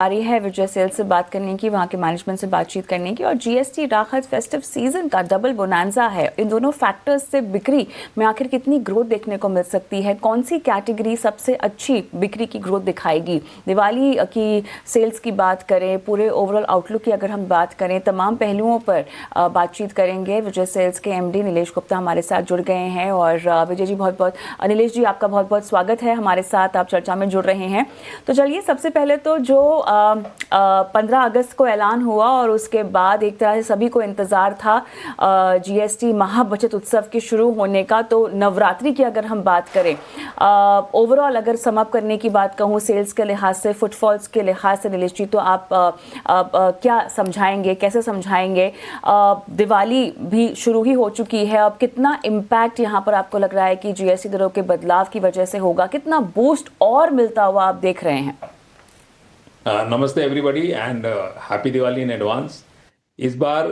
आ रही है विजय सेल्स से बात करने की, वहाँ के मैनेजमेंट से बातचीत करने की। और जीएसटी राहत फेस्टिव सीजन का डबल बोनांजा है। इन दोनों फैक्टर्स से बिक्री में आखिर कितनी ग्रोथ देखने को मिल सकती है? कौन सी कैटेगरी सबसे अच्छी बिक्री की ग्रोथ दिखाएगी? दिवाली की सेल्स की बात करें, पूरे ओवरऑल आउटलुक की अगर हम बात करें, तमाम पहलुओं पर बातचीत करेंगे। विजय सेल्स के एमडी नीलेश गुप्ता हमारे साथ जुड़ गए हैं। और विजय जी, बहुत बहुत नीलेश जी, आपका बहुत बहुत स्वागत है हमारे साथ, आप चर्चा में जुड़ रहे हैं। तो चलिए, सबसे पहले तो जो 15 अगस्त को ऐलान हुआ और उसके बाद एक तरह से सभी को इंतज़ार था जीएसटी महाबचत उत्सव के शुरू होने का। तो नवरात्रि की अगर हम बात करें, ओवरऑल अगर समअप करने की बात कहूँ सेल्स के लिहाज से, फुटफॉल्स के लिहाज से, नीलेश जी, तो आप क्या समझाएंगे, कैसे समझाएंगे? दिवाली भी शुरू ही हो चुकी है, अब कितना इम्पैक्ट यहाँ पर आपको लग रहा है कि जीएसटी दरों के बदलाव की वजह से होगा? कितना बूस्ट और मिलता हुआ आप देख रहे हैं? नमस्ते everybody and happy Diwali in advance. इस बार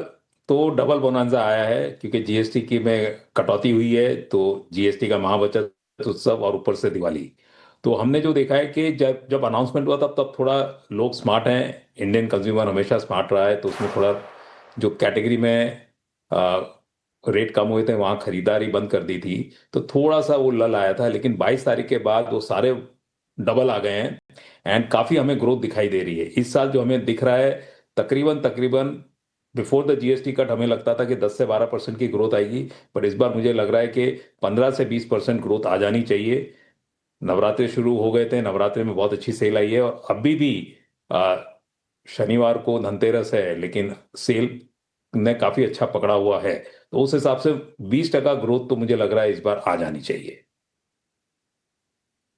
तो डबल बोनांजा आया है क्योंकि जीएसटी की में कटौती हुई है, तो जीएसटी का महाबचत उत्सव और ऊपर से दिवाली। तो हमने जो देखा है कि जब जब अनाउंसमेंट हुआ तब थोड़ा लोग स्मार्ट हैं। इंडियन कंज्यूमर हमेशा स्मार्ट रहा है, तो उसमें थोड़ा जो कैटेगरी में रेट कम हुए थे वहाँ खरीदारी बंद कर दी थी, तो थोड़ा सा वो लल आया था। लेकिन 22 तारीख के बाद वो सारे डबल आ गए हैं एंड काफी हमें ग्रोथ दिखाई दे रही है इस साल। जो हमें दिख रहा है, तकरीबन तकरीबन बिफोर द जीएसटी कट हमें लगता था कि 10 से 12% की ग्रोथ आएगी, पर इस बार मुझे लग रहा है कि 15 से 20% ग्रोथ आ जानी चाहिए। नवरात्रि शुरू हो गए थे, नवरात्रि में बहुत अच्छी सेल आई है और अभी भी आ, शनिवार को धनतेरस है, लेकिन सेल ने काफी अच्छा पकड़ा हुआ है। तो उस हिसाब से 20% ग्रोथ तो मुझे लग रहा है इस बार आ जानी चाहिए।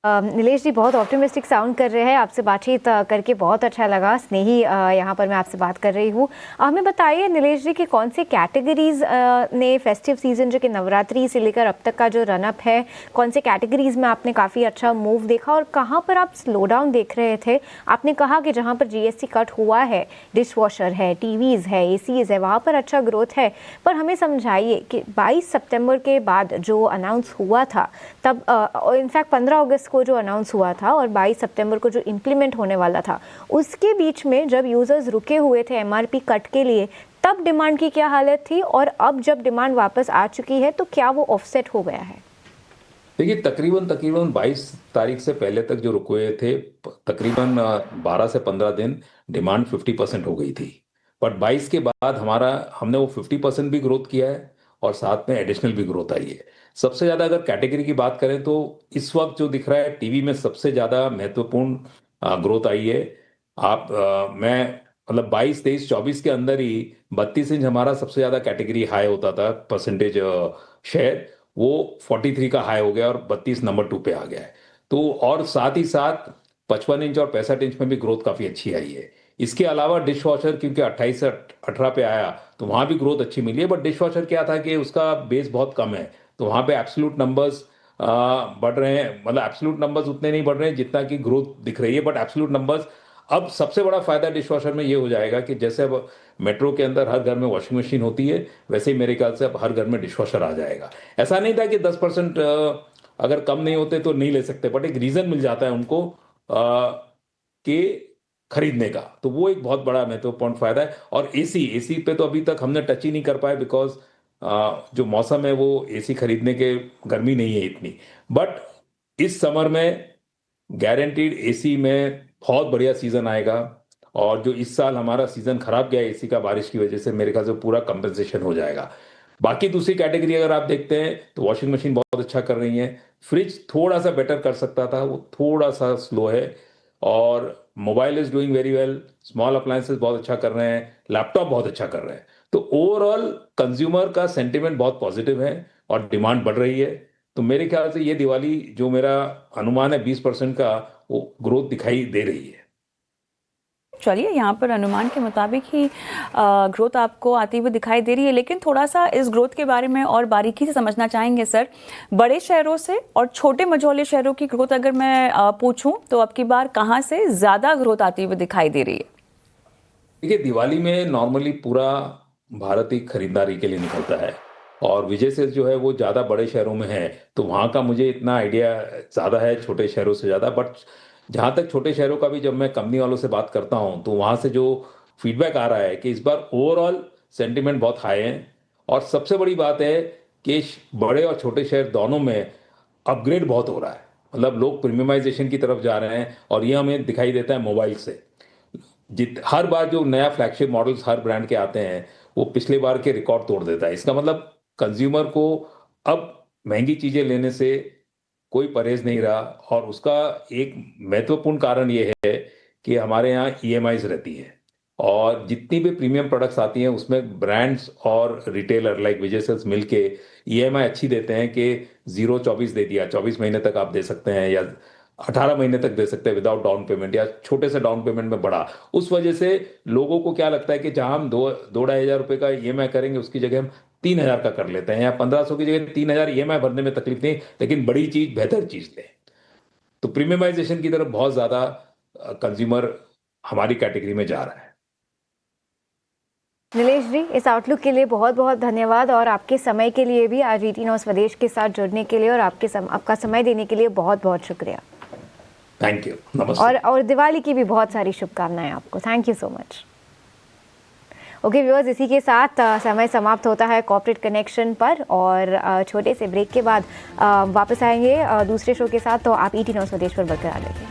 नीलेश जी बहुत ऑप्टिमिस्टिक साउंड कर रहे हैं। आपसे बातचीत करके बहुत अच्छा लगा। स्नेही यहाँ पर मैं आपसे बात कर रही हूँ। हमें बताइए नीलेश जी कि कौन सी कैटेगरीज ने फेस्टिव सीजन जो कि नवरात्रि से लेकर अब तक का जो रनअप है, कौन से कैटेगरीज में आपने काफ़ी अच्छा मूव देखा और कहाँ पर आप स्लो डाउन देख रहे थे? आपने कहा कि जहाँ पर जीएसटी कट हुआ है, डिश वॉशर है, टीवीज़ है, एसीज़ है, वहाँ पर अच्छा ग्रोथ है। पर हमें समझाइए कि 22 सितंबर के बाद जो अनाउंस हुआ था, तब इनफैक्ट 15 अगस्त को जो अनाउंस हुआ था और 22 सितंबर को जो इम्प्लीमेंट होने वाला था, उसके बीच में जब यूजर्स रुके हुए थे एमआरपी कट के लिए, तब डिमांड की क्या हालत थी और अब जब डिमांड वापस आ चुकी है तो क्या वो ऑफसेट हो गया है? देखिए, तकरीबन तकरीबन 22 तारीख से पहले तक जो रुके हुए थे, तकरीबन 12 से 15 दिन डिमांड 50% हो गई थी। बट 22 के बाद हमने वो 50% भी ग्रोथ किया है और साथ में एडिशनल भी ग्रोथ आई है। सबसे ज़्यादा अगर कैटेगरी की बात करें तो इस वक्त जो दिख रहा है, टीवी में सबसे ज़्यादा महत्वपूर्ण ग्रोथ आई है। मैं मतलब 22, 23, 24 के अंदर ही 32 इंच हमारा सबसे ज़्यादा कैटेगरी हाई होता था, परसेंटेज शेयर, वो 43 का हाई हो गया और 32 नंबर 2 पे आ गया है। तो और साथ ही साथ 55 इंच और 65 इंच में भी ग्रोथ काफी अच्छी आई है। इसके अलावा डिश वॉशर क्योंकि 28 से 18 पे आया, तो वहां भी ग्रोथ अच्छी मिली है। बट डिश वॉशर क्या था कि उसका बेस बहुत कम है, तो वहां पे एब्सोल्यूट नंबर्स बढ़ रहे हैं। मतलब एब्सोल्यूट नंबर्स उतने नहीं बढ़ रहे हैं जितना कि ग्रोथ दिख रही है, बट एब्सोल्यूट नंबर्स। अब सबसे बड़ा फायदा डिश वॉशर में ये हो जाएगा कि जैसे अब मेट्रो के अंदर हर घर में वॉशिंग मशीन होती है, वैसे ही मेरे ख्याल से अब हर घर में डिश वॉशर आ जाएगा। ऐसा नहीं था कि 10% अगर कम नहीं होते तो नहीं ले सकते, बट एक रीजन मिल जाता है उनको कि खरीदने का। तो वो एक बहुत बड़ा महत्वपूर्ण फायदा है। और एसी एसी पे तो अभी तक हमने टच ही नहीं कर पाए, बिकॉज जो मौसम है वो एसी खरीदने के गर्मी नहीं है इतनी। बट इस समर में गारंटीड एसी में बहुत बढ़िया सीजन आएगा। और जो इस साल हमारा सीजन खराब गया एसी का बारिश की वजह से, मेरे ख्याल से पूरा कंपेंसेशन हो जाएगा। बाकी दूसरी कैटेगरी अगर आप देखते हैं तो वॉशिंग मशीन बहुत अच्छा कर रही है। फ्रिज थोड़ा सा बेटर कर सकता था, वो थोड़ा सा स्लो है। और mobile is doing very well, small appliances बहुत अच्छा कर रहे हैं, लैपटॉप बहुत अच्छा कर रहे हैं। तो ओवरऑल कंज्यूमर का सेंटिमेंट बहुत पॉजिटिव है और डिमांड बढ़ रही है। तो मेरे ख्याल से ये दिवाली जो मेरा अनुमान है 20% का, वो ग्रोथ दिखाई दे रही है। चलिए, यहाँ पर अनुमान के मुताबिक ही ग्रोथ आपको आती हुई दिखाई दे रही है। लेकिन थोड़ा सा इस ग्रोथ के बारे में और बारीकी से समझना चाहेंगे सर। बड़े शहरों से और छोटे मझौले शहरों की ग्रोथ अगर मैं पूछूं तो अब की बार कहाँ से ज़्यादा ग्रोथ आती हुई दिखाई दे रही है? देखिए, दिवाली में नॉर्मली पूरा भारत ही खरीदारी के लिए निकलता है, और विजय सेल्स जो है वो ज़्यादा बड़े शहरों में है, तो वहाँ का मुझे इतना आइडिया ज़्यादा है छोटे शहरों से ज़्यादा। बट जहां तक छोटे शहरों का भी, जब मैं कंपनी वालों से बात करता हूं तो वहां से जो फीडबैक आ रहा है कि इस बार ओवरऑल सेंटिमेंट बहुत हाई है। और सबसे बड़ी बात है कि बड़े और छोटे शहर दोनों में अपग्रेड बहुत हो रहा है। मतलब लोग प्रीमियमाइजेशन की तरफ जा रहे हैं, और ये हमें दिखाई देता है मोबाइल से। हर बार जो नया फ्लैगशिप मॉडल्स हर ब्रांड के आते हैं, वो पिछले बार के रिकॉर्ड तोड़ देता है। इसका मतलब कंज्यूमर को अब महंगी चीजें लेने से कोई परहेज नहीं रहा। और उसका एक महत्वपूर्ण कारण ये है कि हमारे यहाँ ईएमआईज रहती है, और जितनी भी प्रीमियम प्रोडक्ट्स आती हैं उसमें ब्रांड्स और रिटेलर लाइक विजय सेल्स मिलके ईएमआई अच्छी देते हैं कि 0-24 दे दिया, 24 महीने तक आप दे सकते हैं, या 18 महीने तक दे सकते हैं विदाउट डाउन पेमेंट, या छोटे से डाउन पेमेंट में बड़ा। उस वजह से लोगों को क्या लगता है कि जहां हम 2-2,500 रुपए का ईएमआई करेंगे, उसकी जगह हम 3,000 का कर लेते हैं, या 1,500 की जगह 3,000 ईएमआई भरने में तकलीफ नहीं, लेकिन बड़ी चीज बेहतर चीज लें। तो प्रीमियमाइजेशन की तरफ बहुत ज्यादा कंज्यूमर हमारी कैटेगरी में जा रहा है। नीलेश जी, इस आउटलुक के लिए बहुत बहुत धन्यवाद, और आपके समय के लिए भी, आज ET Now स्वदेश के साथ जुड़ने के लिए और आपका समय देने के लिए बहुत बहुत शुक्रिया। थैंक यू, नमस्ते। और दिवाली की भी बहुत सारी शुभकामनाएं आपको। Thank you so much. Okay viewers, इसी के साथ समय समाप्त होता है कॉर्पोरेट कनेक्शन पर, और छोटे से ब्रेक के बाद वापस आएंगे दूसरे शो के साथ। तो आप ET Now स्वदेश पर बरकरार रहिए।